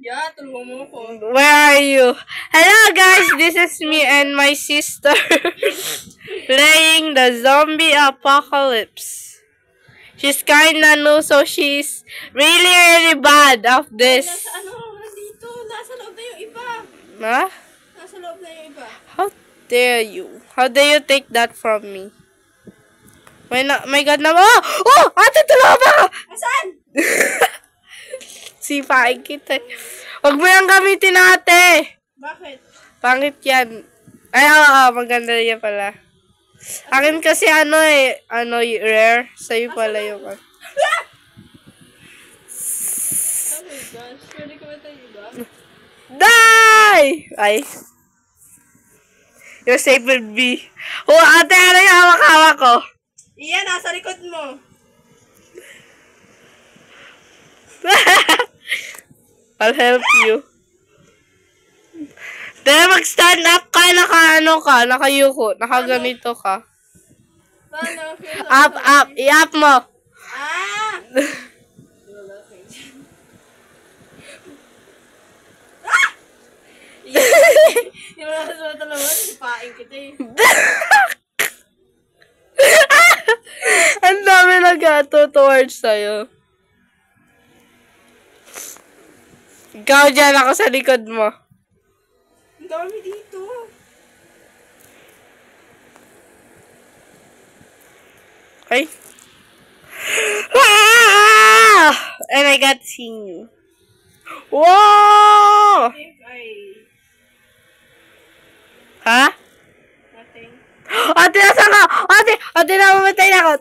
Yeah, tulungan mo ko. Where are you? Hello guys, this is me and my sister playing the zombie apocalypse. She's kinda new, so she's really bad of this. Nandito. Nasa loob na yung iba. Ha? Nasa loob na yung iba. How dare you? How dare you take that from me? My God naman. Oh! Ate, tulungan ba? Asan? Sipain kita. Huwag mo yung gamitin, ate. Bakit? Pangit yan. Ay, maganda yan pala. Akin kasi rare. Sa'yo pala yung Oh my gosh. Pwede ko ba tayo iba? Die! Ay. You're safe with me. Oh, ate, ano yung hawak-hawak ko? Iyan, nasa likod mo. I'll help you. Dahil mag-stand up ka, nakayuko, nakaganito ka. Paano? Up, i-up mo. Ah! Yung mga suwata naman, sipain kita eh. Ang dami nag-ato towards sa'yo. Ikaw dyan, ako sa likod mo. Ang dami dito. Okay? Ah! And I got seen you. Whoa! I think Ha? nothing. Ate, nasa ka? Ate, namamatay na ako.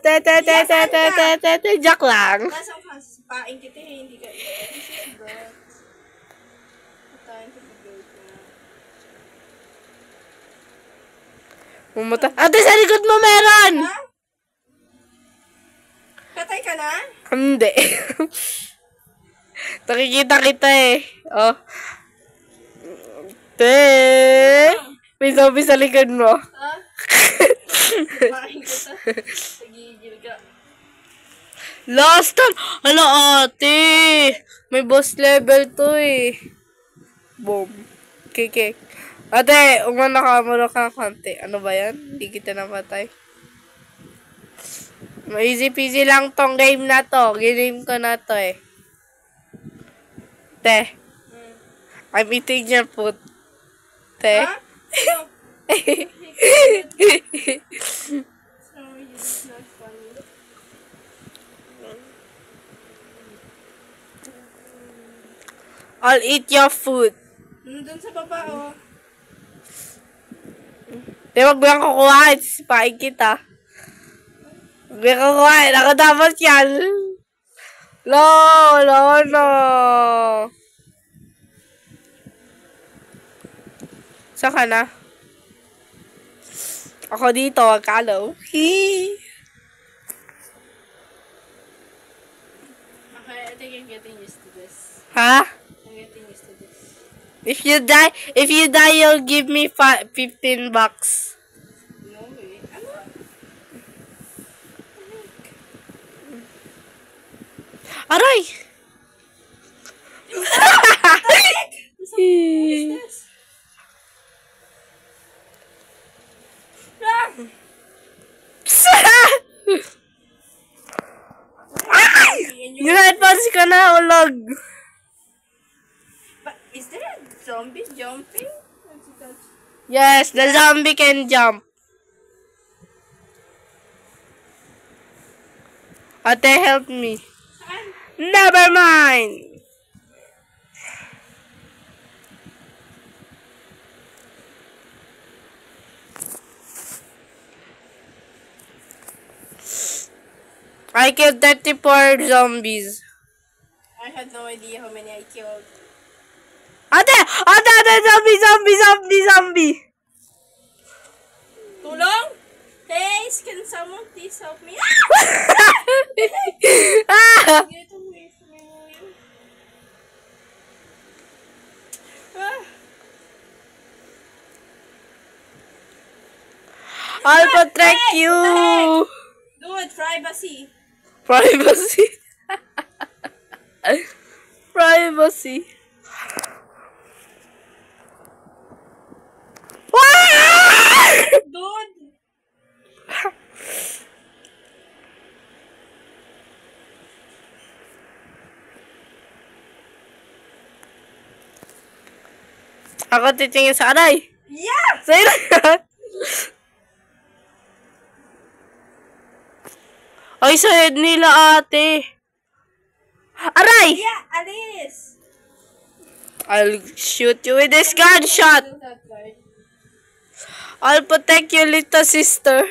Jack lang. Nasaan ka? Sipain kita eh. Hindi ka. This is bad. Patayin ko pag-build na. Pumunta. Ate, sa likod mo meron! Ha? Patay ka na? Hindi. Nakikita kita eh. Oh. May zombie sa likod mo. Ha? Sipain kita. Nagigil ka. Last time! Hala, ate! May boss level to eh. Boom. Kikik. Ate, umana ka konti. Ano ba yan? Hindi kita napatay. Easy peasy lang tong game na to. Giname ko na to eh. Te. I'm eating your food. Te. Ha? No. Sorry, it's not funny. I'll eat your food. Nandun sa baba, oh. Di, wag mo yung kukuhain. Sipain kita. Wag mo yung kukuhain. Ako dapat yan. No. Saan ka na? Ako dito, akalo. Okay, I think I'm getting used to this. Ha? I'm getting used to this. If you die, you'll give me $15. No way. Ano? Aray! What is this? Ah! Yung headphones ka na, ulog. But is there a zombie jumping? What's that? Yes, the zombie can jump. Ate, help me. Saan? Never mind. I killed 34 zombies. I had no idea how many I killed. Ate, zombie. Tulong? Please, can someone please help me? Ah! Get away from me. Ah! I'll protect you. Do it, privacy. Privacy. Privacy. Dude! Ako titingin sa aray. Yeah! Sa'yo na yan. Ay, sa head nila, ate. Aray! Yeah, Alice! I'll shoot you with this gunshot. I'll protect you, little sister.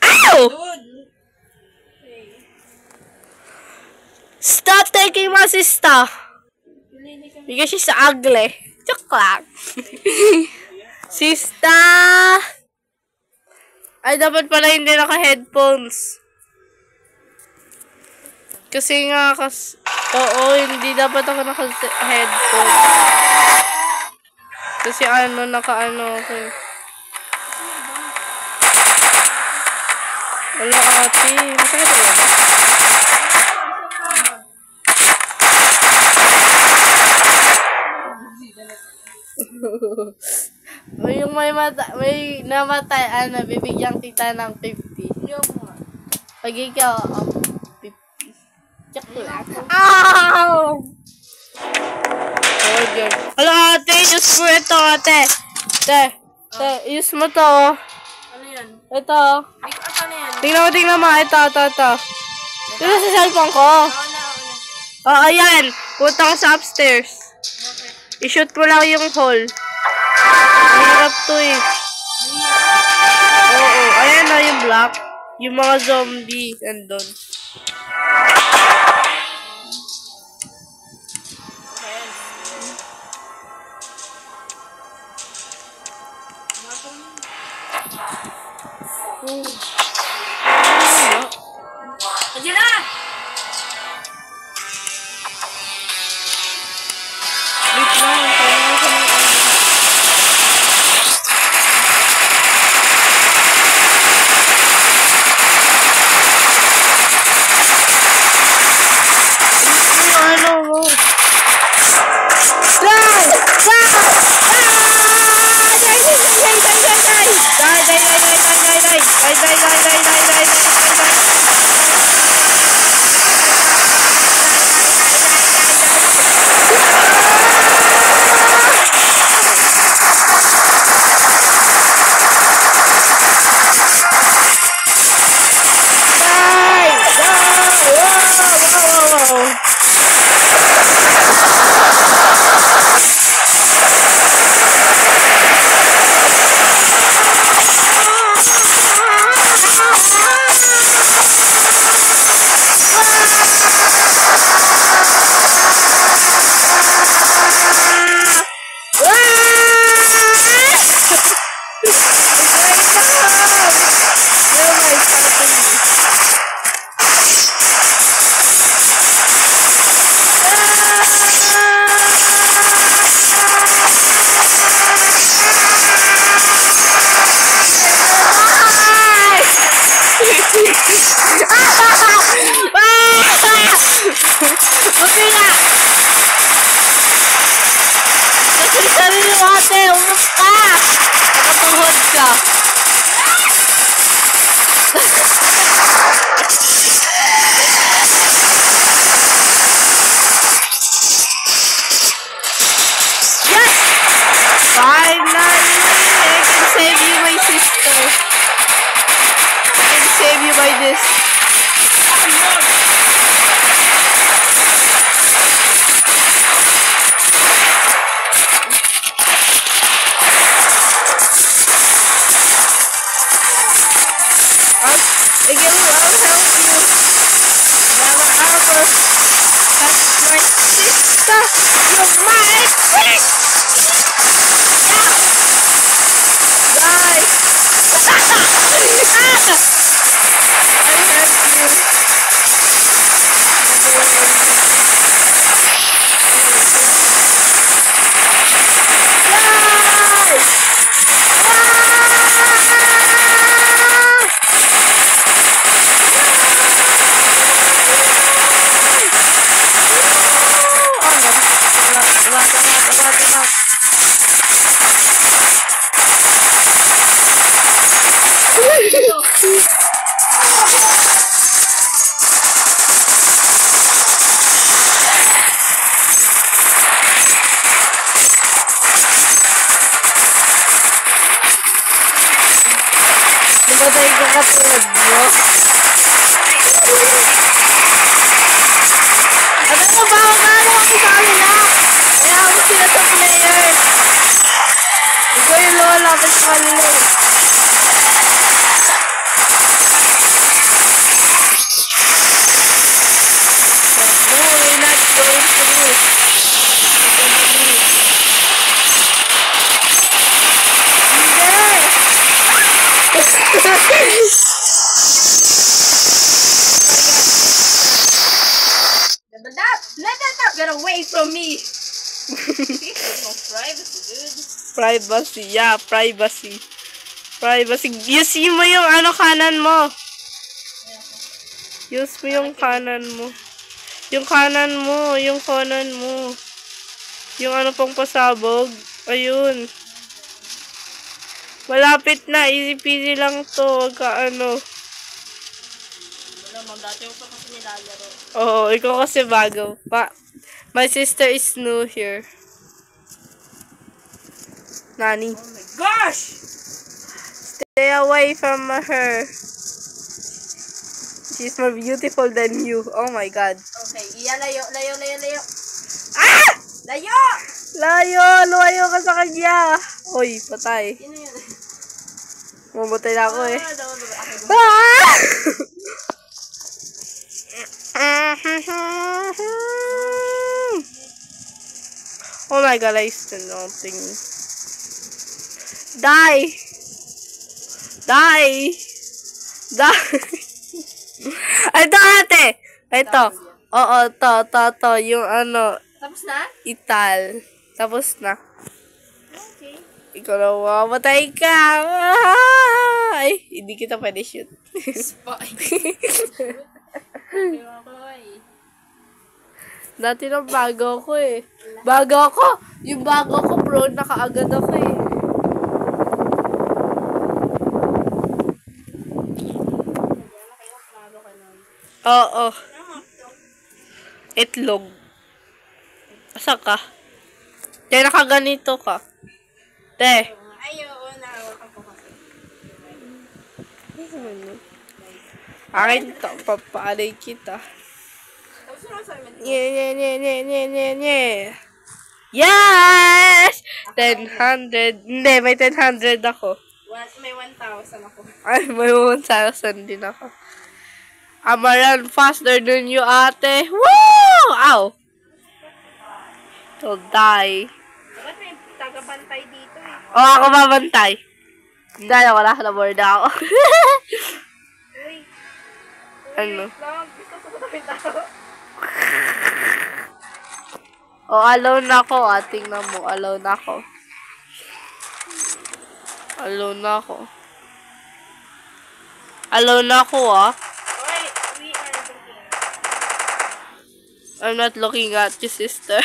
Ow! Dude! Hey. Stop taking my sister. Piliin kami. Because she's ugly. Joke lang. Sista! Ay, dapat pala hindi naka-headphones. Kasi nga, oo, hindi dapat ako naka-headphones. Kasi naka-ano ako. Wala, ate. Masakit ba ba? Yung may namatay, bibigyan kita ng 50. Pag ikaw, 50. Check lang. Ow! Oh, good. Hello, ate. Use mo ito, ate. Ate, use mo to. Ano yan? Ito. Ano yan? Tingnan mo. Ito. Ito sa cellphone ko. Oh, ayan. Punta ka sa upstairs. I-shoot mo lang yung hole. Mahirap to eh. Oo. Ayan na yung block. Yung mga zombie. Nandun. Nandiyan na! Wait lang. Ate, umap ka! Nakatuhod ka. Yes! Finally! I can save you, my sister. I can save you by this. I'll help you. Never ever touch my sister. You're my sister. Die. I help you. Die. ang katulad mo. Ano mo ba? Ano kami sa kanila? Kaya mo sila sa player. Ikaw yung lumalapit sa kanila. No, we're not going through. Let that get away from me. No privacy, dude. Privacy, yeah, privacy. Privacy. Use mo yung ano kanan mo. Use mo yung kanan mo. Yung kanan mo, yung kanan mo. Yung ano pang pasabog. Ayun. Malapit na, easy peasy lang to. Wag ka ano. Wala man, dati ko pa kasi nilalaro. Oo, ikaw kasi bago. My sister is new here. Nani. Oh my gosh! Stay away from her. She's more beautiful than you. Oh my God. Okay, layo. Ah! Layo! Layo ka sa kanya. Uy, patay. Sino yun? Mamatay na ako eh. Oh my God, I still nothing. Die! Ito ate! Ito. Oo, to. Yung ano, Tapos na? ital. Tapos na. Okay. Ikaw na mamatay ka. Ay, hindi kita pwede shoot. Spy. Dati na bago ako eh. Yung bago ako, bro, nakaagad ako eh. Oo. Itlog. Asa ka? Kaya nakaganito ka. Te. Ayaw, nahawakan ko kasi. Akin to, papaalay kita. Tapos yung assignment mo? Yeah. Yes! 1000. Hindi, may 1000 ako. May 1,000 ako. Ay, may 1,000 din ako. I'ma run faster than you, ate. Woo! Ow! You'll die. Dapat may tagabantay dito eh. O, ako babantay. Hindi, wala na board ako. Uy. Ano? Lang, gusto ko na tao. O, alone ako, tingnan mo. Alone ako. Alone ako, ah. Oy, we are looking. I'm not looking at your sister.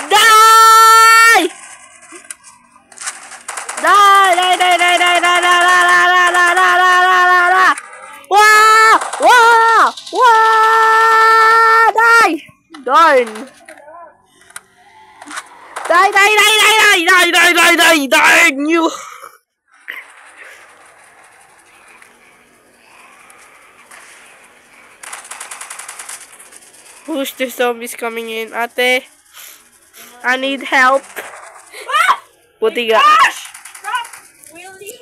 Die! Wow! Die! Darn! Die! Darn you! Who's the zombies coming in? Ate, I need help. Buti ka. Stop! Really?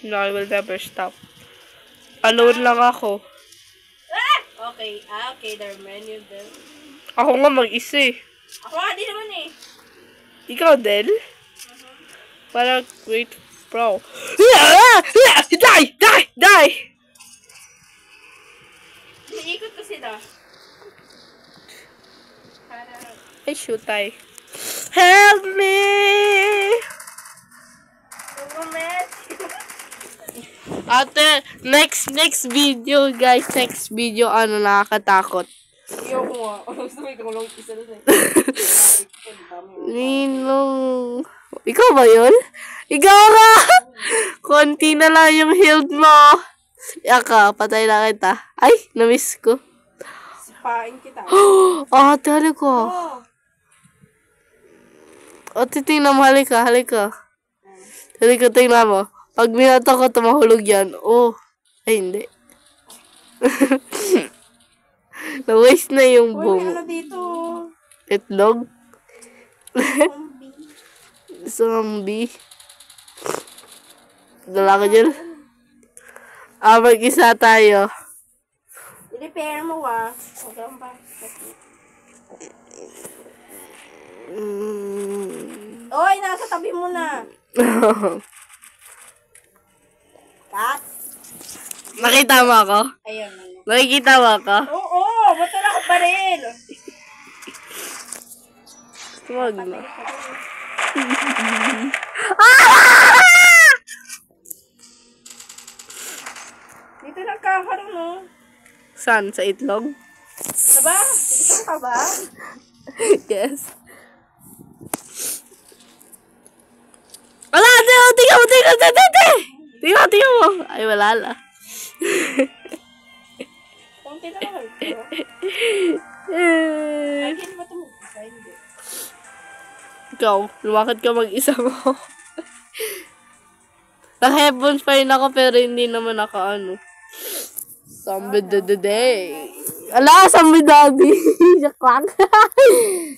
No, I will never stop. Alone lang ako. Ah! Okay, there are many of them. Ako nga mag-isa eh. Ako nga, di naman eh. Ikaw din? Parang, wait, bro. Die! Iikot ko sila. Ay, shoot ay. Help me! Ate, next video, guys. Next video, ano, nakakatakot. Iyo ko nga. Gusto mo ikulong isa na eh. Ninong. Ikaw ba yun? Ikaw nga! Konti na lang yung healed mo. Yaka, patay na kita. Ay, na-miss ko. Sipain kita. Ah, tali ko. Oh. O, titingnan mo. Halika. Halika, tingnan mo. Pag minato ko, tumahulog yan. Oh. Ay, hindi. Na-waste na yung Uy, may bungo. ano dito? Itlog? Zombie. Zombie. Dala ko dyan. Mag-isa tayo. I-repair mo Huwag kang ba? Oy, nasa tabi mo na. Kat? Nakita mo ako? Ayun. Nakikita mo ako? Oo, ba't wala ka pa rin? Wag na. Dito nagkakaroon, no? Saan? Sa itlog? Diba? Dito ka ba? Yes. Wala! Tingnan mo! Tingnan mo! Ay, wala la. Kunti na lang. Lagyan ba ito mo? Hindi. Ikaw, lumakad ka mag-isa mo. Naka-headphones pa rin ako pero hindi naman naka-ano. Zombie the day. Ala, zombie daddy. Jakwak.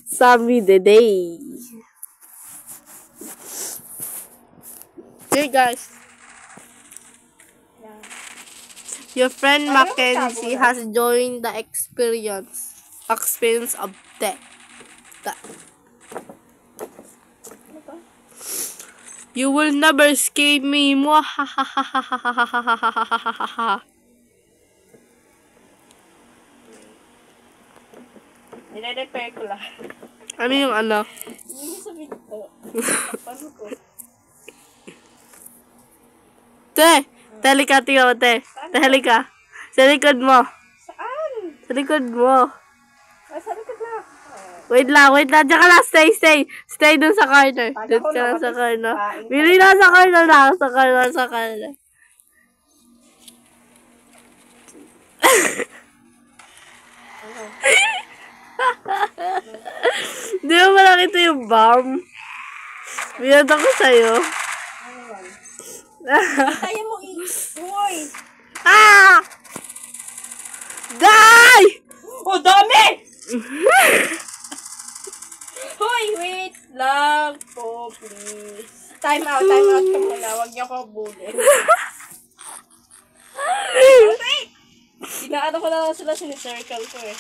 Zombie the day. Okay, guys. Your friend Mackenzie has joined the experience of death. You will never escape me. Nire-repair ko lang. Ano yung ano? Hindi sa video. Paano ko? Te, halika, tingnan mo, te. Te, halika. Sa likod mo. Saan? Sa likod mo. Saan ka na? Wait lang. Diyan ka lang, stay. Stay dun sa corner. Dun ka lang sa corner. Bili na sa corner na. Sa corner. Di ba malaki yung bomb? Binata ko sa'yo. Kaya mo Uy! Die! Oh, dami! Hoy, wait lang po, please. Time out ka muna. Huwag niyo ko bulin. Wait! Inaano ko na lang sila sinicircle ko eh.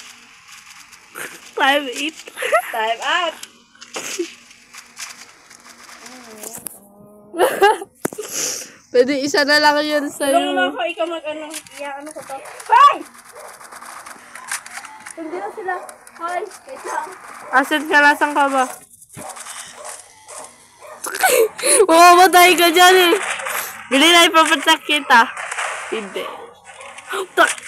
Time 8. Time out! Pwede isa na lang yun Tulungan sa'yo. mo ako, ikaw mag-ano. Ano ko to? Hoy! Hindi na sila. Hoy, wait lang. Asan ka? Nasaan ka ba? Mamamatay ka dyan eh. Bili na ipapatak kita. Hindi. Tak!